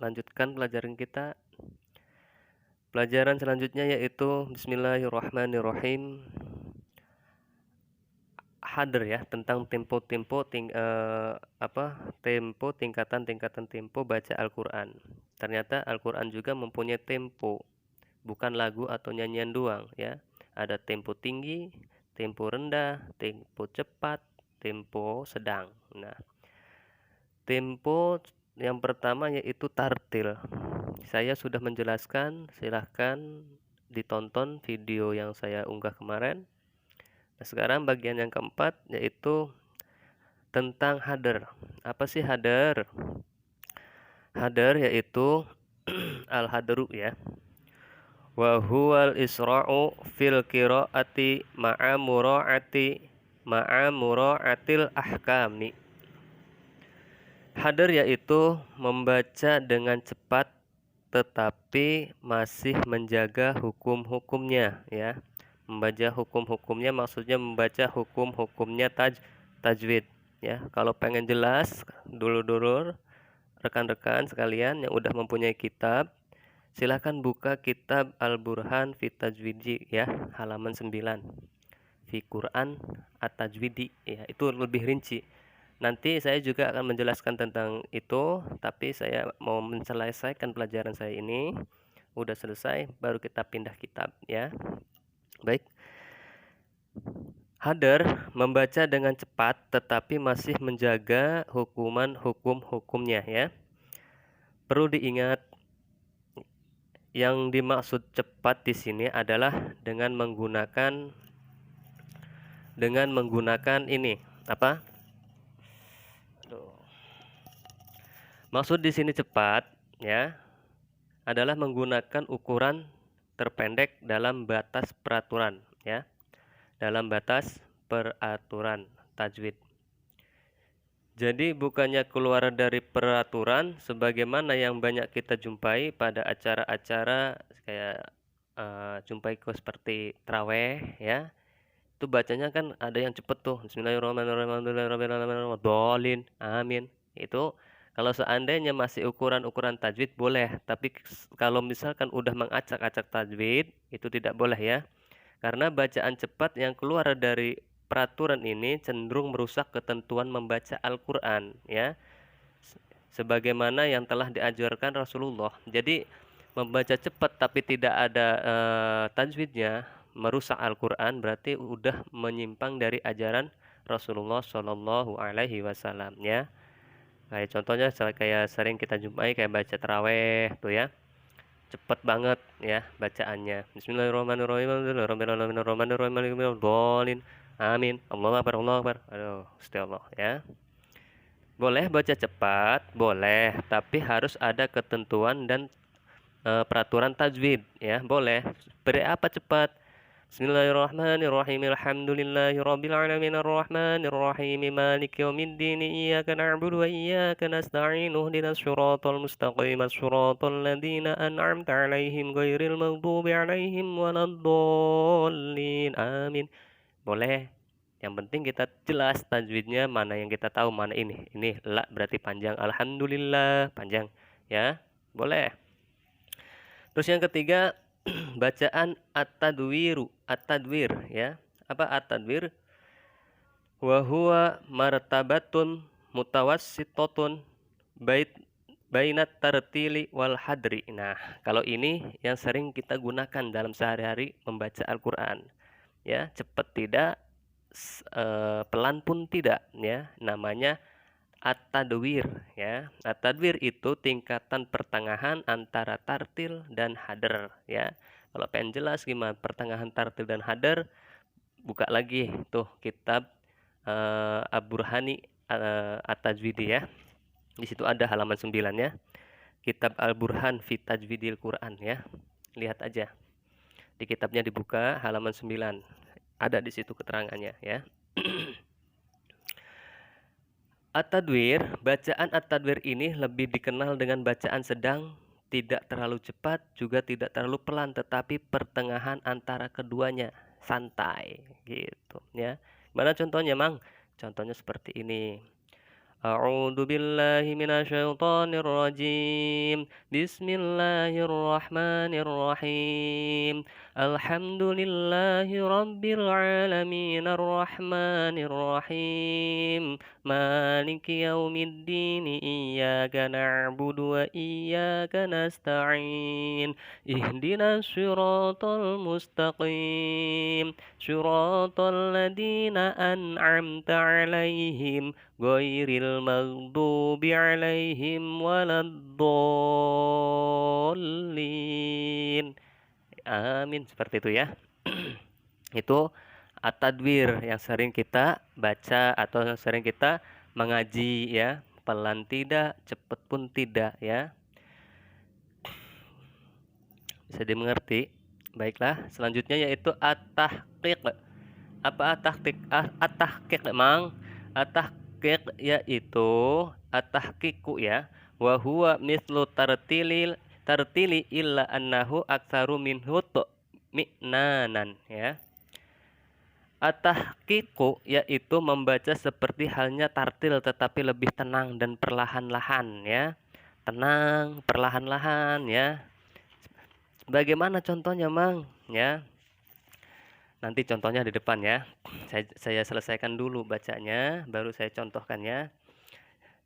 lanjutkan pelajaran kita. Pelajaran selanjutnya yaitu Bismillahirrahmanirrahim. Hadir ya, tentang tempo, tingkatan-tingkatan tempo baca Al-Qur'an. Ternyata Al-Qur'an juga mempunyai tempo, bukan lagu atau nyanyian doang ya. Ada tempo tinggi, tempo rendah, tempo cepat, tempo sedang. Nah, tempo yang pertama yaitu tartil. Saya sudah menjelaskan, silahkan ditonton video yang saya unggah kemarin. Nah, sekarang bagian yang keempat yaitu tentang hadar. Apa sih hadar? Hadar yaitu al-hadru ya. Wa huwal isra'u fil qiraati ma'a mura'atil ahkami. Hadar yaitu membaca dengan cepat tetapi masih menjaga hukum-hukumnya ya. Membaca hukum-hukumnya maksudnya membaca hukum-hukumnya tajwid ya. Kalau pengen jelas dulur-dulur, rekan-rekan sekalian yang udah mempunyai kitab, silahkan buka kitab Al-Burhan fi Tajwidi ya, halaman 9. Fi Quran At-Tajwidi ya, itu lebih rinci. Nanti saya juga akan menjelaskan tentang itu, tapi saya mau menyelesaikan pelajaran saya ini. Udah selesai, baru kita pindah kitab ya. Baik. Hadar membaca dengan cepat tetapi masih menjaga hukum-hukumnya ya. Perlu diingat, yang dimaksud cepat di sini adalah dengan menggunakan ini apa? Maksud di sini cepat ya adalah menggunakan ukuran terpendek dalam batas peraturan ya. Dalam batas peraturan tajwid. Jadi bukannya keluar dari peraturan sebagaimana yang banyak kita jumpai pada acara-acara kayak jumpai seperti traweh ya. Itu bacanya kan ada yang cepet tuh. Bismillahirrahmanirrahim. Amin. Itu kalau seandainya masih ukuran-ukuran tajwid boleh, tapi kalau misalkan udah mengacak-acak tajwid itu tidak boleh ya. Karena bacaan cepat yang keluar dari peraturan ini cenderung merusak ketentuan membaca Al-Qur'an ya. Sebagaimana yang telah diajarkan Rasulullah. Jadi membaca cepat tapi tidak ada tajwidnya merusak Al-Qur'an berarti udah menyimpang dari ajaran Rasulullah Shallallahu alaihi wasallam ya. Kayak contohnya kayak sering kita jumpai kayak baca taraweh tuh ya. Cepet banget ya bacaannya. Bismillahirrahmanirrahim. Amin. Allahu akbar, Allahu akbar. Aduh, Gusti Allah ya. Boleh baca cepat, boleh, tapi harus ada ketentuan dan peraturan tajwid ya, boleh. Beri apa cepat? Bismillahirrahmanirrahim. Alhamdulillahirabbil alamin arrahmanir rahim maliki yaumiddin iyyaka na'budu wa iyyaka nasta'in ihdinas siratal mustaqim siratal ladzina an'amta 'alaihim ghairil maghdubi 'alaihim waladdallin. Amin. Boleh. Yang penting kita jelas tajwidnya mana yang kita tahu mana ini. Ini la berarti panjang, alhamdulillah panjang ya. Boleh. Terus yang ketiga bacaan at-tadwir ya. Apa at-tadwir? Wa huwa martabatun mutawassitotun bainat tartili wal hadri. Nah, kalau ini yang sering kita gunakan dalam sehari-hari membaca Al-Qur'an. Ya, cepat tidak, pelan pun tidak ya. Namanya at-tadwir ya. At-tadwir itu tingkatan pertengahan antara tartil dan hadar ya. Kalau pengen jelas gimana pertengahan tartil dan hadar, buka lagi tuh kitab Al-Burhani At-Tajwidi ya. Di situ ada halaman 9 ya. Kitab Al-Burhan fi Tajwidil Quran ya. Lihat aja. Di kitabnya dibuka halaman 9. Ada di situ keterangannya ya. At-tadwir, bacaan at-tadwir ini lebih dikenal dengan bacaan sedang, tidak terlalu cepat, juga tidak terlalu pelan, tetapi pertengahan antara keduanya, santai gitu ya. Mana contohnya, Mang? Contohnya seperti ini. A'udzu billahi minasyaitonir rajim. Bismillahirrahmanirrahim. Alhamdulillahi rabbil alamin arrahmanir rahim. Maliki yaumiddin. Iyyaka na'budu wa iyyaka nasta'in. Ihdinas siratal mustaqim. Siratal ladzina an'amta 'alaihim ghairil maghdubi 'alaihim waladdallin. Amin, seperti itu ya. Itu at-tadwir yang sering kita baca atau yang sering kita mengaji ya. Pelan tidak, cepat pun tidak ya. Bisa dimengerti. Baiklah, selanjutnya yaitu at-tahqiq. Apa at-tahqiq? At-tahqiq, Mang. At-tahqiq yaitu at-tahqiqu ya. Wa huwa mislu tartili illa annahu aktsaru minhu mi'nanan ya. At-tahqiqu yaitu membaca seperti halnya tartil tetapi lebih tenang dan perlahan-lahan ya. Tenang, perlahan-lahan ya. Bagaimana contohnya, Mang? Ya. Nanti contohnya di depan ya. Saya selesaikan dulu bacanya, baru saya contohkannya.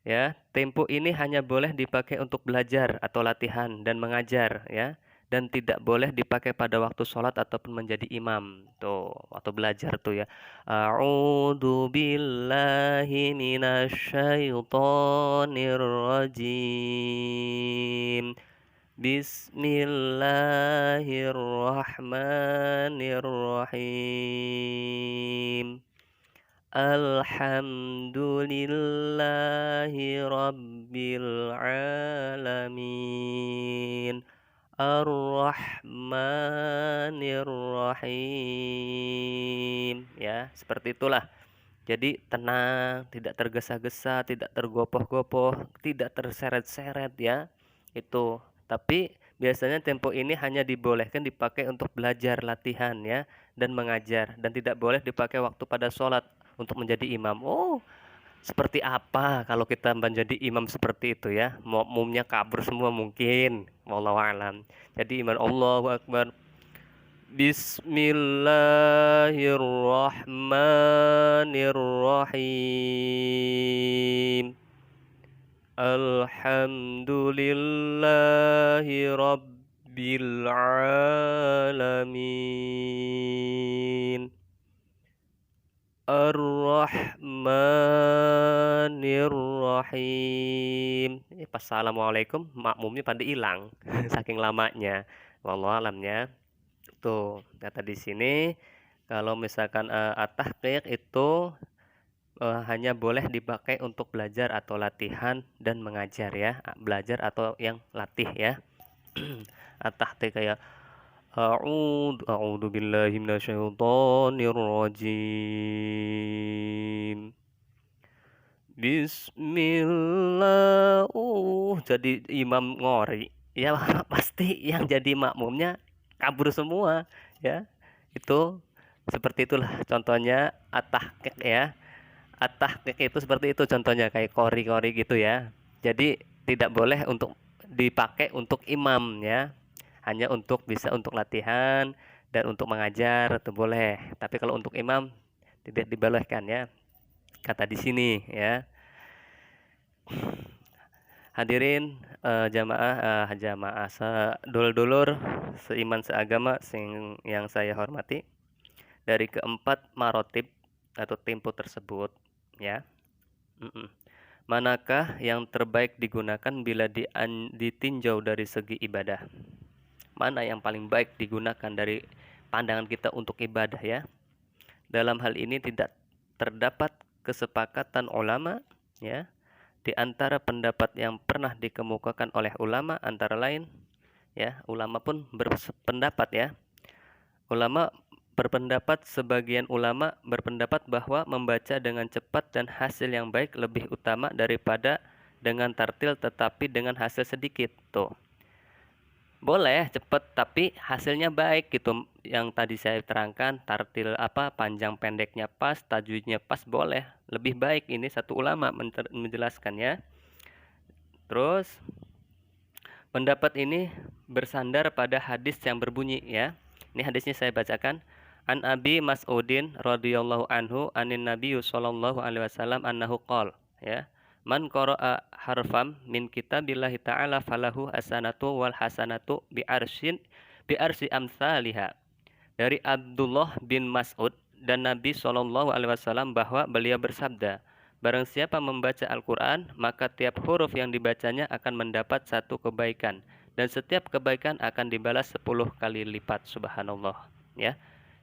Ya, tempo ini hanya boleh dipakai untuk belajar atau latihan dan mengajar ya, dan tidak boleh dipakai pada waktu sholat ataupun menjadi imam. Tuh, waktu belajar tuh ya. A'udzu billahi minasyaitonir rajim. Bismillahirrahmanirrahim. Alhamdulillahi rabbil alamin. Ar-Rahmanir-Rahim. Ya, seperti itulah. Jadi tenang, tidak tergesa-gesa, tidak tergopoh-gopoh, tidak terseret-seret ya. Itu. Tapi biasanya tempo ini hanya dibolehkan dipakai untuk belajar, latihan ya, dan mengajar, dan tidak boleh dipakai waktu pada sholat untuk menjadi imam. Oh, seperti apa kalau kita menjadi imam seperti itu ya? Makmumnya kabur semua mungkin. Wallahu a'lam. Jadi imam Allahu Akbar. Bismillahirrahmanirrahim. Alhamdulillahi rabbil alamin. Ar-Rahmanir-Rahim. Pas assalamualaikum makmumnya pada hilang saking lamanya. Wallahu alamnya. Tuh, kata di sini kalau misalkan at-tahqiq itu hanya boleh dipakai untuk belajar atau latihan dan mengajar ya. Belajar atau yang latih ya. At-tahqiq kayak a'udzu billahi minasyaitonir rajim. Bismillah. Jadi imam ngori. Ya pasti yang jadi makmumnya kabur semua ya. Itu seperti itulah contohnya at-tahqiq ya. At-tahqiq itu seperti itu contohnya kayak kori-kori gitu ya. Jadi tidak boleh untuk dipakai untuk imam ya. Hanya untuk bisa untuk latihan dan untuk mengajar itu boleh. Tapi kalau untuk imam tidak dibolehkan ya. Kata di sini ya. Hadirin jamaah dulur-dulur seiman seagama yang saya hormati. Dari keempat marotib atau tempo tersebut ya. Manakah yang terbaik digunakan bila ditinjau dari segi ibadah? Mana yang paling baik digunakan dari pandangan kita untuk ibadah ya? Dalam hal ini tidak terdapat kesepakatan ulama ya. Di antara pendapat yang pernah dikemukakan oleh ulama antara lain ya, ulama pun berpendapat ya. Sebagian ulama berpendapat bahwa membaca dengan cepat dan hasil yang baik lebih utama daripada dengan tartil tetapi dengan hasil sedikit. Tuh. Boleh cepet tapi hasilnya baik gitu. Yang tadi saya terangkan tartil apa panjang pendeknya pas, tajwidnya pas boleh. Lebih baik ini satu ulama menjelaskannya. Terus pendapat ini bersandar pada hadis yang berbunyi ya. Ini hadisnya saya bacakan. An Abi Mas'udin radhiyallahu anhu anin Nabi sallallahu alaihi wasallam annahu qol ya. Man qara'a harfam min kitabillahi ta'ala falahu hasanatu wal hasanatu bi arsi amsalihha. Dari Abdullah bin Mas'ud dan Nabi sallallahu alaihi wasallam bahwa beliau bersabda, barang siapa membaca Al-Qur'an, maka tiap huruf yang dibacanya akan mendapat satu kebaikan dan setiap kebaikan akan dibalas 10 kali lipat. Subhanallah ya.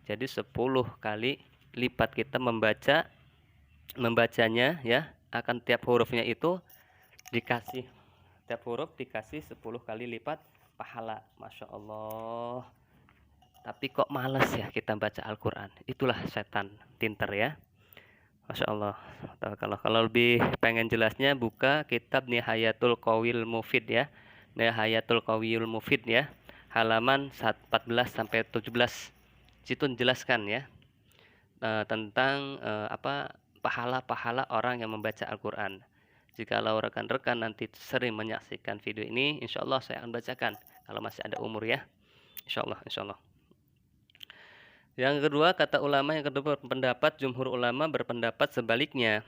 Jadi 10 kali lipat kita membacanya ya, akan tiap hurufnya itu dikasih, tiap huruf dikasih 10 kali lipat pahala. Masya Allah. Tapi kok males ya kita baca Al-Quran. Itulah setan pinter ya. Masya Allah. Kalau lebih pengen jelasnya buka kitab Nihayatul Qawil Mufid ya. Nihayatul Qawil Mufid ya. Halaman 14 sampai 17. Situ menjelaskan ya tentang pahala-pahala orang yang membaca Al-Quran. Jikalau rekan-rekan nanti sering menyaksikan video ini, insya Allah saya akan bacakan kalau masih ada umur ya. Insya Allah, insya Allah. Yang kedua, kata ulama yang kedua berpendapat, jumhur ulama berpendapat sebaliknya.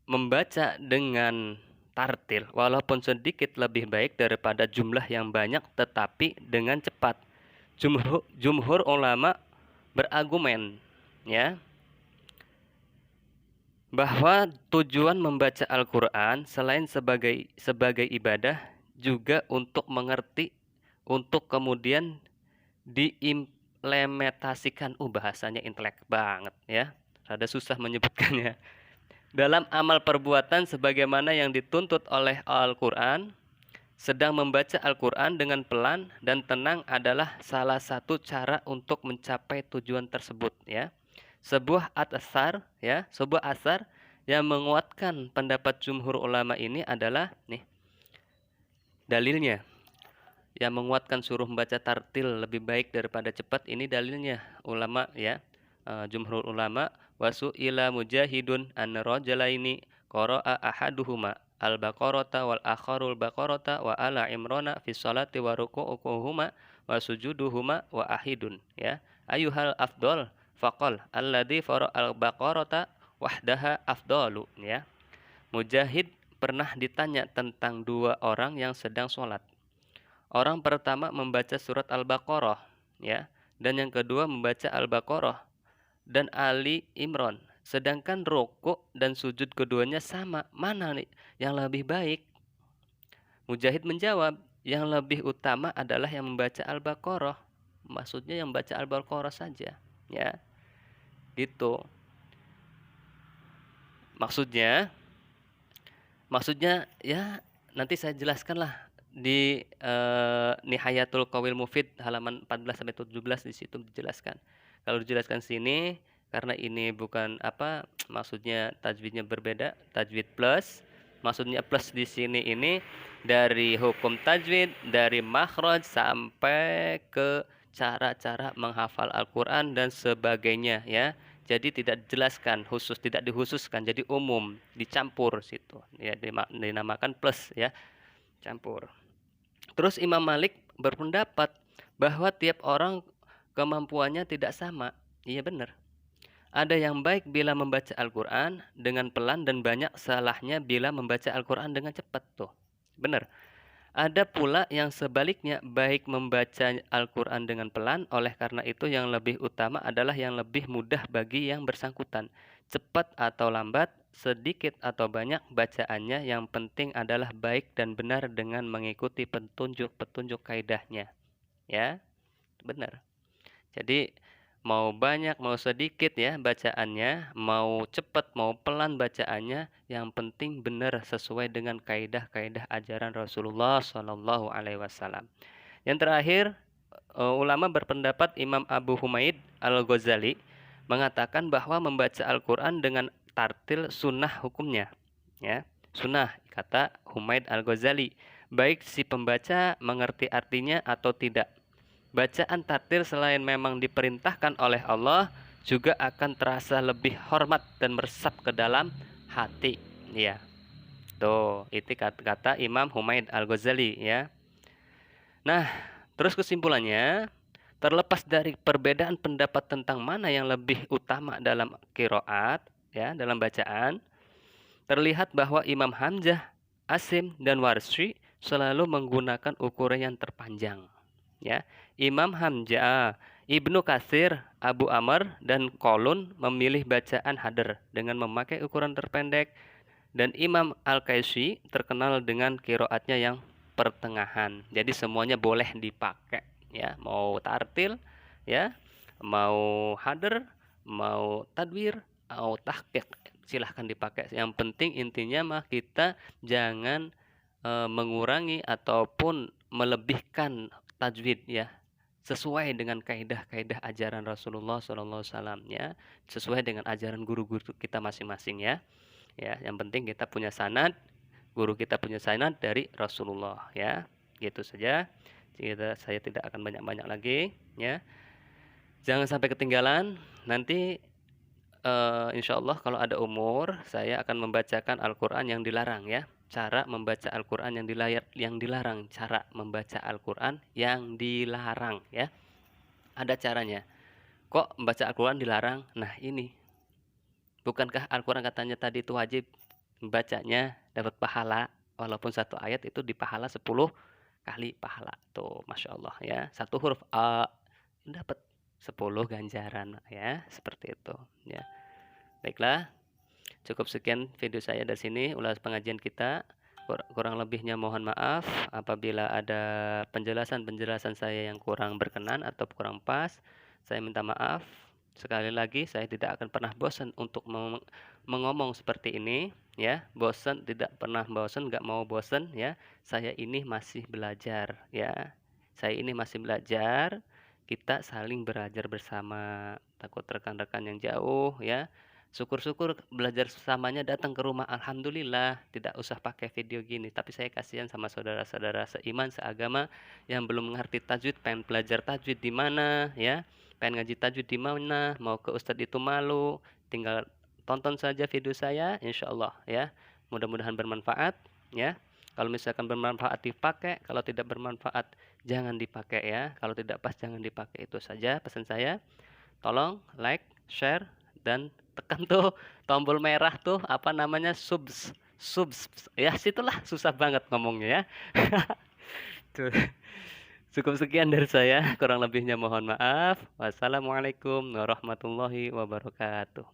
Membaca dengan tartil walaupun sedikit lebih baik daripada jumlah yang banyak tetapi dengan cepat. Jumhur ulama berargumen ya bahwa tujuan membaca Al-Qur'an selain sebagai ibadah juga untuk mengerti, untuk kemudian diimplementasikan. Bahasanya intelek banget ya. Rada susah menyebutkannya. Dalam amal perbuatan sebagaimana yang dituntut oleh Al-Qur'an. Sedang membaca Al-Quran dengan pelan dan tenang adalah salah satu cara untuk mencapai tujuan tersebut ya. Sebuah asar yang menguatkan pendapat jumhur ulama ini adalah nih dalilnya. Yang menguatkan suruh membaca tartil lebih baik daripada cepat, ini dalilnya ulama ya. Jumhur ulama wasu'ila mujahidun an rajulaini qara'a ahaduhuma al-baqarata wal akharul baqarata wa ala imrana fi sholati wa ruku'uhuma wa sujuduhuma wa ahidun ya. Ayuhal afdol faqal alladhi fara al-baqarata wahdaha afdalu ya. Mujahid pernah ditanya tentang dua orang yang sedang sholat. Orang pertama membaca surat Al-Baqarah ya, dan yang kedua membaca Al-Baqarah dan Ali Imran. Sedangkan rukuk dan sujud keduanya sama. Mana nih yang lebih baik? Mujahid menjawab, yang lebih utama adalah yang membaca Al-Baqarah. Maksudnya yang membaca Al-Baqarah saja, ya. Gitu. Maksudnya ya nanti saya jelaskanlah di Nihayatul Qawil Mufid halaman 14 sampai 17 di situ dijelaskan. Kalau dijelaskan sini karena ini bukan maksudnya tajwidnya berbeda, tajwid plus. Maksudnya plus di sini ini dari hukum tajwid, dari makhraj sampai ke cara-cara menghafal Al-Qur'an dan sebagainya ya. Jadi tidak dijelaskan khusus, tidak dikhususkan, jadi umum, dicampur situ. Ya dinamakan plus ya, campur. Terus Imam Malik berpendapat bahwa tiap orang kemampuannya tidak sama. Iya benar. Ada yang baik bila membaca Al-Quran dengan pelan dan banyak salahnya bila membaca Al-Quran dengan cepat. Tuh, benar. Ada pula yang sebaliknya, baik membaca Al-Quran dengan pelan, oleh karena itu yang lebih utama adalah yang lebih mudah bagi yang bersangkutan. Cepat atau lambat, sedikit atau banyak bacaannya, yang penting adalah baik dan benar dengan mengikuti petunjuk-petunjuk kaidahnya. Ya, benar. Jadi mau banyak mau sedikit ya bacaannya, mau cepat mau pelan bacaannya, yang penting benar sesuai dengan kaidah-kaidah ajaran Rasulullah Shallallahu Alaihi Wasallam. Yang terakhir, ulama berpendapat Imam Abu Humaid Al-Ghazali mengatakan bahwa membaca Al-Quran dengan tartil sunnah hukumnya. Ya, sunnah kata Humaid Al-Ghazali. baik si pembaca mengerti artinya atau tidak. Bacaan tartil selain memang diperintahkan oleh Allah, juga akan terasa lebih hormat dan meresap ke dalam hati. Ya, tuh, itu kata Imam Humaid Al-Ghazali ya. Nah, terus kesimpulannya, terlepas dari perbedaan pendapat tentang mana yang lebih utama dalam qiraat, ya, dalam bacaan, terlihat bahwa Imam Hamzah, Asim, dan Warsy selalu menggunakan ukuran yang terpanjang. Ya, Imam Hamzah, Ibnu Katsir, Abu Amr, dan Qalun memilih bacaan hadr dengan memakai ukuran terpendek, dan Imam Al-Kaisy terkenal dengan qiraatnya yang pertengahan. Jadi semuanya boleh dipakai, ya, mau tartil, ya, mau hadr, mau tadwir, mau tahqiq, silahkan dipakai. Yang penting intinya mah kita jangan mengurangi ataupun melebihkan tajwid, ya, sesuai dengan kaidah-kaidah ajaran Rasulullah SAW, ya, sesuai dengan ajaran guru-guru kita masing-masing, ya. Ya, yang penting kita punya sanad, guru kita punya sanad dari Rasulullah, ya. Gitu saja. Saya tidak akan banyak-banyak lagi, ya. Jangan sampai ketinggalan. Nanti insya Allah kalau ada umur, saya akan membacakan Al-Qur'an yang dilarang, ya. Cara membaca Al-Qur'an yang dilarang, cara membaca Al-Qur'an yang dilarang, ya. Ada caranya. Kok membaca Al-Qur'an dilarang? Nah, ini. Bukankah Al-Qur'an katanya tadi itu wajib membacanya dapat pahala, walaupun satu ayat itu dipahala 10 kali pahala. Tuh, Masya Allah, ya. Satu huruf A dapat 10 ganjaran, ya. Seperti itu, ya. Baiklah, cukup sekian video saya dari sini, ulas pengajian kita. Kurang lebihnya mohon maaf apabila ada penjelasan-penjelasan saya yang kurang berkenan atau kurang pas. Saya minta maaf. Sekali lagi, saya tidak akan pernah bosan untuk mengomong seperti ini, ya. Bosan, tidak pernah bosan, nggak mau bosan, ya. Saya ini masih belajar, ya. Saya ini masih belajar. Kita saling belajar bersama. Takut rekan-rekan yang jauh, ya. Syukur-syukur belajar sesamanya datang ke rumah. Alhamdulillah, tidak usah pakai video gini. Tapi saya kasihan sama saudara-saudara seiman, seagama yang belum mengerti tajwid, pengen belajar tajwid di mana, ya. Pengen ngaji tajwid di mana, mau ke ustadz itu malu. Tinggal tonton saja video saya, insya Allah, ya. Mudah-mudahan bermanfaat, ya. Kalau misalkan bermanfaat dipakai, kalau tidak bermanfaat jangan dipakai, ya. Kalau tidak pas jangan dipakai. Itu saja pesan saya. Tolong like, share, dan tekan tuh tombol merah tuh, apa namanya, subs ya, situlah susah banget ngomongnya, ya. Tuh. Cukup sekian dari saya, kurang lebihnya mohon maaf. Wassalamualaikum warahmatullahi wabarakatuh.